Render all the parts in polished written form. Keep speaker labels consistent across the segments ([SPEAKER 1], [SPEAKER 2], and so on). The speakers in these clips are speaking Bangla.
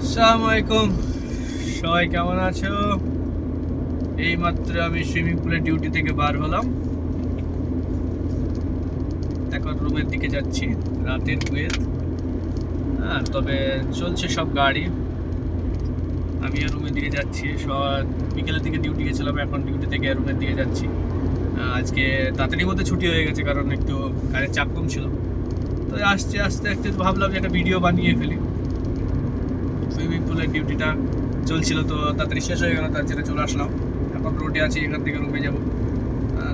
[SPEAKER 1] আসসালামু আলাইকুম, সবাই কেমন আছো? এইমাত্র আমি সুইমিং পুলের ডিউটি থেকে বার হলাম, এখন রুমের দিকে যাচ্ছি। রাতের কুয়েত। হ্যাঁ, তবে চলছে সব গাড়ি, আমিও রুমের দিকে যাচ্ছি। বিকেলের দিকে ডিউটি গেছিলাম, এখন ডিউটি থেকে রুমের দিকে যাচ্ছি। আজকে তাড়াতাড়ির মধ্যে ছুটি হয়ে গেছে, কারণ একটু কাজের চাপ কম ছিল। তো আস্তে আস্তে একটু ভাবলাম যে একটা ভিডিও বানিয়ে ফেলি। সুইমিং পুলের ডিউটিটা চলছিল, তো তাড়াতাড়ি শেষ হয়ে গেল, তার জন্য চলে আসলাম। এখন রোডে আছি, এখান থেকে রুমে যাব।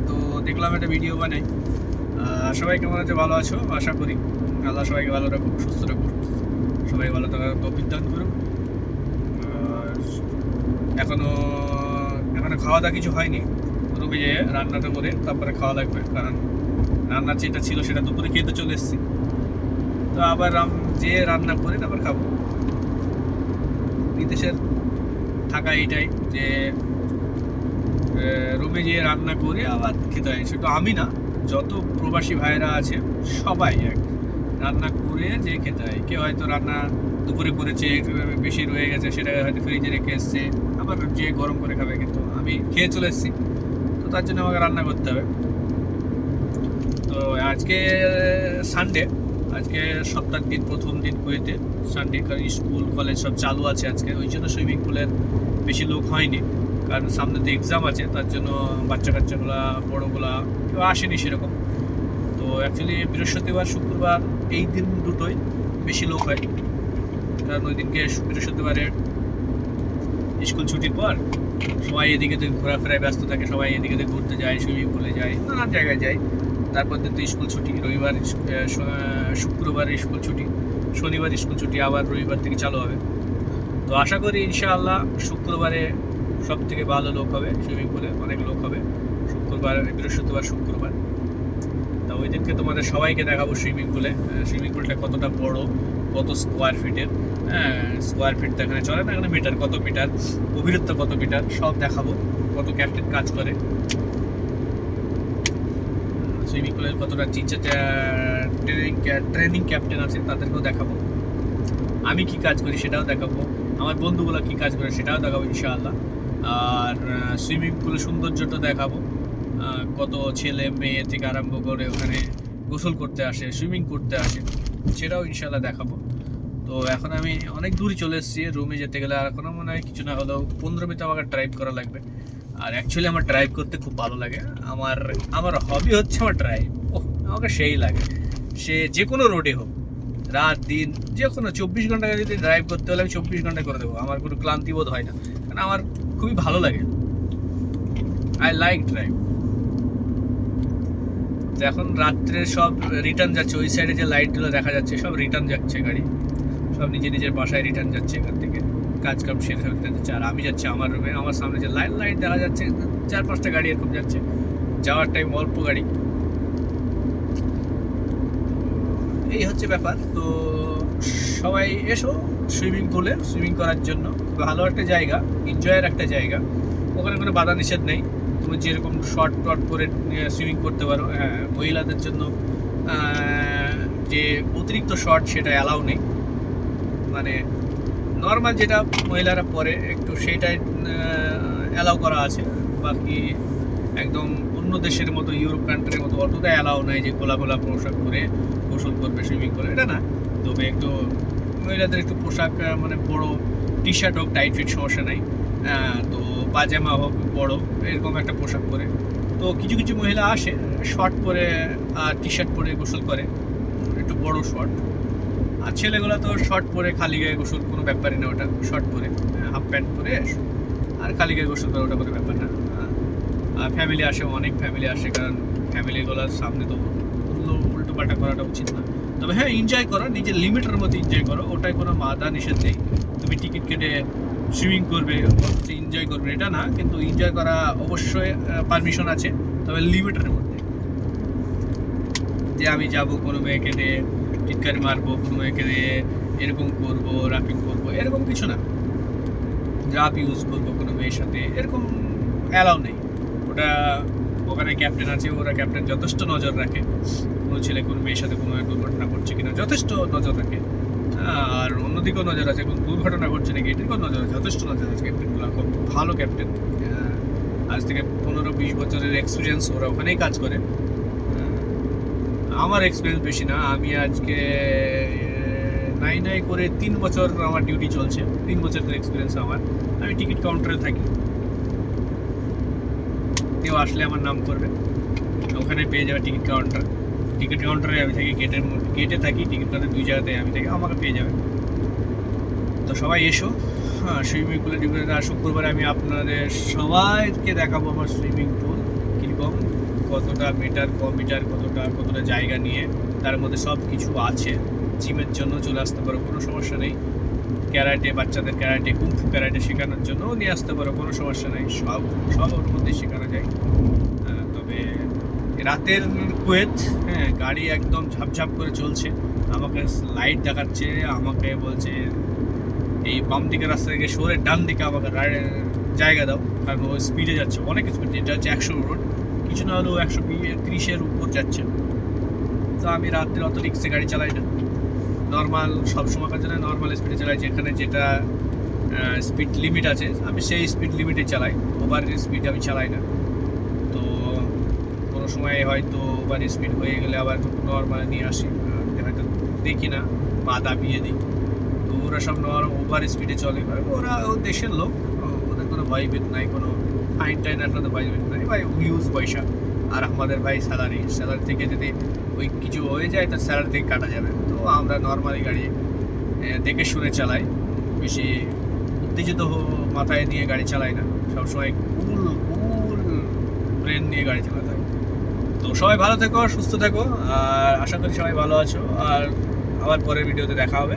[SPEAKER 1] তো দেখলাম একটা ভিডিও বানাই। সবাই কেমন আছে, ভালো আছো আশা করি। আল্লাহ সবাইকে ভালো রাখুক, সুস্থ রাখুক, সবাই ভালো থাকার তৌফিক দান করুক। আর এখনো এখনো খাওয়া দাওয়া কিছু হয়নি। রুমে যেয়ে রান্নাটা করে তারপরে খাওয়া লাগবে, কারণ রান্না যেটা ছিল সেটা দুপুরে খেতে চলে এসেছি। তো আবার যে রান্না করে তারপর খাবো। বিদেশের থাকা এইটাই যে রুমে যেয়ে রান্না করে আবার খেতে হয়। শুধু আমি না, যত প্রবাসী ভাইরা আছে সবাই এক, রান্না করে যে খেতে হয়। কেউ হয়তো রান্না দুপুরে করেছে, একটু বেশি রয়ে গেছে, সেটা হয়তো ফ্রিজে রেখে এসছে, আবার যে গরম করে খাবে। কিন্তু আমি খেয়ে চলে এসেছি, তো তার জন্য আমাকে রান্না করতে হবে। তো আজকে সানডে, আজকে সপ্তাহের দিন, প্রথম দিন কুয়েতে সানডে, কারণ স্কুল কলেজ সব চালু আছে আজকে। ওই জন্য সুইমিং পুলের বেশি লোক হয়নি, কারণ সামনে তো এক্সাম আছে, তার জন্য বাচ্চা কাচ্চাগুলা বড়োগুলা কেউ আসেনি সেরকম। তো অ্যাকচুয়ালি বৃহস্পতিবার শুক্রবার এই দিন দুটোই বেশি লোক হয়, কারণ ওই দিনকে বৃহস্পতিবারে স্কুল ছুটির পর সবাই এদিকে তো ঘোরাফেরায় ব্যস্ত থাকে, সবাই এদিকে তো ঘুরতে যায়, সুইমিং পুলে যায়, নানান জায়গায় যায়। তারপর দিন তো স্কুল ছুটি, রবিবার শুক্রবার স্কুল ছুটি, শনিবার স্কুল ছুটি, আবার রবিবার থেকে চালু হবে। তো আশা করি ইনশাআল্লাহ শুক্রবারে সব থেকে ভালো লোক হবে, সুইমিং পুলে অনেক লোক হবে শুক্রবার, বৃহস্পতিবার শুক্রবার। তা ওই দিনকে তোমাদের সবাইকে দেখাবো সুইমিং পুলে, সুইমিং পুলটা কতটা বড়, কত স্কোয়ার ফিটের। হ্যাঁ, স্কোয়ার ফিট তো এখানে চলে না, এখানে মিটার, কত মিটার গভীরত্ব, কত মিটার, সব দেখাবো। কত ক্যাপ্টেন কাজ করে সুইমিং পুলের, কতটা ট্রেনিং ক্যাপ্টেন আছে তাদেরকেও দেখাবো। আমি কি কাজ করি সেটাও দেখাবো, আমার বন্ধুগুলো কি কাজ করে সেটাও দেখাবো ইনশাআল্লাহ। আর সুইমিং পুলের সৌন্দর্যটা দেখাবো, কত ছেলে মেয়ে থেকে আরম্ভ করে ওখানে গোসল করতে আসে, সুইমিং করতে আসে, সেটাও ইনশাআল্লাহ দেখাবো। তো এখন আমি অনেক দূরই চলে এসেছি, রুমে যেতে গেলে আর এখনও মনে হয় কিছু না হলেও 15 মিনিট আমাকে ড্রাইভ করা লাগবে। আর অ্যাকচুয়ালি আমার ড্রাইভ করতে খুব ভালো লাগে, আমার আমার হবি হচ্ছে আমার ড্রাইভ। আমাকে সেই লাগে, সে যে কোনো রোডে হোক, রাত দিন, যে কোনো 24 ঘন্টা যদি ড্রাইভ করতে হলে আমি 24 ঘন্টা করে দেবো, আমার কোনো ক্লান্তি বোধ হয় না, কারণ আমার খুবই ভালো লাগে। I like drive. এখন রাত্রে সব রিটার্ন যাচ্ছে, ওই সাইডে যে লাইটগুলো দেখা যাচ্ছে সব রিটার্ন যাচ্ছে গাড়ি, সব নিজের নিজের বাসায় রিটার্ন যাচ্ছে এখান থেকে, কাজ কাম সেরে সব রিটার্ন যাচ্ছে। আর আমি যাচ্ছি আমার রুমে, আমার সামনে যে লাইট লাইট দেখা যাচ্ছে 4-5টা গাড়ি এরকম যাচ্ছে, যাওয়ার টাইম অল্প গাড়ি। এই হচ্ছে ব্যাপার। তো সবাই এসো সুইমিং পুলে সুইমিং করার জন্য, ভালো একটা জায়গা, এনজয়ের একটা জায়গা। ওখানে কোনো বাধা নিষেধ নেই, তুমি যেরকম শর্ট টট করে সুইমিং করতে পারো। হ্যাঁ, মহিলাদের জন্য যে অতিরিক্ত শর্ট সেটা অ্যালাউ নেই, মানে নর্মাল যেটা মহিলারা পরে একটু সেইটাই অ্যালাউ করা আছে। বাকি একদম অন্য দেশের মতো, ইউরোপ কান্ট্রির মতো অতটা অ্যালাউ নেই যে গোলা গোলা পোশাক পরে গোসল করবে, সুইমিং করে, এটা না। তবে একটু মহিলাদের একটু পোশাক, মানে বড় টি শার্ট হোক, টাইট ফিট, সমস্যা নেই। তো পাজামা হোক বড়, এরকম একটা পোশাক পরে। তো কিছু কিছু মহিলা আসে শর্ট পরে আর টি শার্ট পরে গোসল করে, একটু বড় শর্ট। আর ছেলেগুলো তো শর্ট পরে খালি গায়ে গোসল, কোনো ব্যাপারই না ওটা, শর্ট পরে হাফ প্যান্ট পরে আর খালি গায়ে গোসল করে, ওটা কোনো ব্যাপার না। আর ফ্যামিলি আসে, অনেক ফ্যামিলি আসে, কারণ ফ্যামিলিগুলোর সামনে তো উল্টো পাল্টা করাটা উচিত না। তবে হ্যাঁ, এনজয় করো, নিজের লিমিটের মধ্যে এনজয় করো, ওটাই কোনো বাধা নিষেধ নেই। তুমি টিকিট কেটে সুইমিং করবে, এনজয় করবে এটা না, কিন্তু এনজয় করা অবশ্যই পারমিশন আছে, তবে লিমিটের মধ্যে। যে আমি যাব কোনো মেয়েকে নিয়ে টিটকারি মারবো, কোনো মেয়েকে নিয়ে এরকম করবো, র্যাপিং করবো, এরকম কিছু না। রাপ ইউজ করবো কোনো মেয়ের সাথে, এরকম অ্যালাউ নেই। ওটা ওখানে ক্যাপ্টেন আছে, ওরা ক্যাপ্টেন যথেষ্ট নজর রাখে, কোনো ছেলে কোনো মেয়ের সাথে কোনো দুর্ঘটনা ঘটছে কিনা যথেষ্ট নজর রাখে। আর অন্যদিকেও নজর আছে, কোনো দুর্ঘটনা ঘটছে নাকি এটিরও নজর আছে, যথেষ্ট নজর আছে। ক্যাপ্টেনগুলো খুব ভালো ক্যাপ্টেন, আজ থেকে 15-20 বছরের এক্সপিরিয়েন্স, ওরা ওখানেই কাজ করে। আমার এক্সপিরিয়েন্স বেশি না, আমি আজকে নাই করে 3 বছর আমার ডিউটি চলছে, 3 বছরের এক্সপিরিয়েন্স আমার। আমি টিকিট কাউন্টারে থাকি, কেউ আসলে আমার নাম করবে, ওখানে পেয়ে যাবে টিকিট কাউন্টার। টিকিট কাউন্টারে আমি থাকি, গেটে থাকি, টিকিট কাউন্টার 2 জায়গাতে আমি থাকি, আমাকে পেয়ে যাবে। তো সবাই এসো, সুইমিং পুলে ডিউটি। আর শুক্রবারে আমি আপনাদের সবাইকে দেখাবো আমার সুইমিং পুল কীরকম, কতটা মিটার, মিটার কতটা জায়গা নিয়ে, তার মধ্যে সব কিছু আছে। জিমের জন্য চলে আসতে পারো, কোনো সমস্যা নেই। ক্যারাটে, বাচ্চাদের ক্যারাটে, কুংফু ক্যারাটে শেখানোর জন্য নিয়ে আসতে পারো, কোনো সমস্যা নেই। সব ওর মধ্যে শেখানো যায়। তবে রাতের কুয়েত, গাড়ি একদম ঝাপঝাপ করে চলছে, আমাকে লাইট দেখাচ্ছে, আমাকে বলছে এই বাম দিকের রাস্তা থেকে সরে ডান দিকে আমাকে জায়গা দাও, কারণ ও স্পিডে যাচ্ছে, অনেক স্পিড। এটা হচ্ছে 100 রোড, কিছু না হলেও 130-এর উপর যাচ্ছে। তো আমি রাত্রে অত রিক্সে গাড়ি চালাই না, নর্মাল সবসময় কাছে না, নর্মাল স্পিডে চালাই। যেখানে যেটা স্পিড লিমিট আছে আমি সেই স্পিড লিমিটে চালাই, ওভার স্পিড আমি চালাই না। তো কোনো সময় হয়তো ওভার স্পিড হয়ে গেলে আবার নর্মাল নিয়ে আসি, হয়তো দেখি না পা দাবিয়ে দিই। তো ওরা সব ওভার স্পিডে চলে, ওরা ও দেশের লোক, ওদের কোনো ভয়ভেদ নাই, কোনো ফাইন টাইন আপনাদের ভয়ভেদ নাই ভাই, ইউজ পয়সা। আর আমাদের ভাই স্যালারি থেকে যদি ওই কিছু হয়ে যায় তার স্যালারি থেকে কাটা যাবে। তো আমরা নর্মালি গাড়ি দেখে শুনে চালাই, বেশি উত্তেজিত মাথায় নিয়ে গাড়ি চালাই না, সবসময় কুল ব্রেন নিয়ে গাড়ি চালাতে হয়। তো সবাই ভালো থেকো, সুস্থ থেকো, আর আশা করি সবাই ভালো আছো। আর আবার পরের ভিডিওতে দেখা হবে।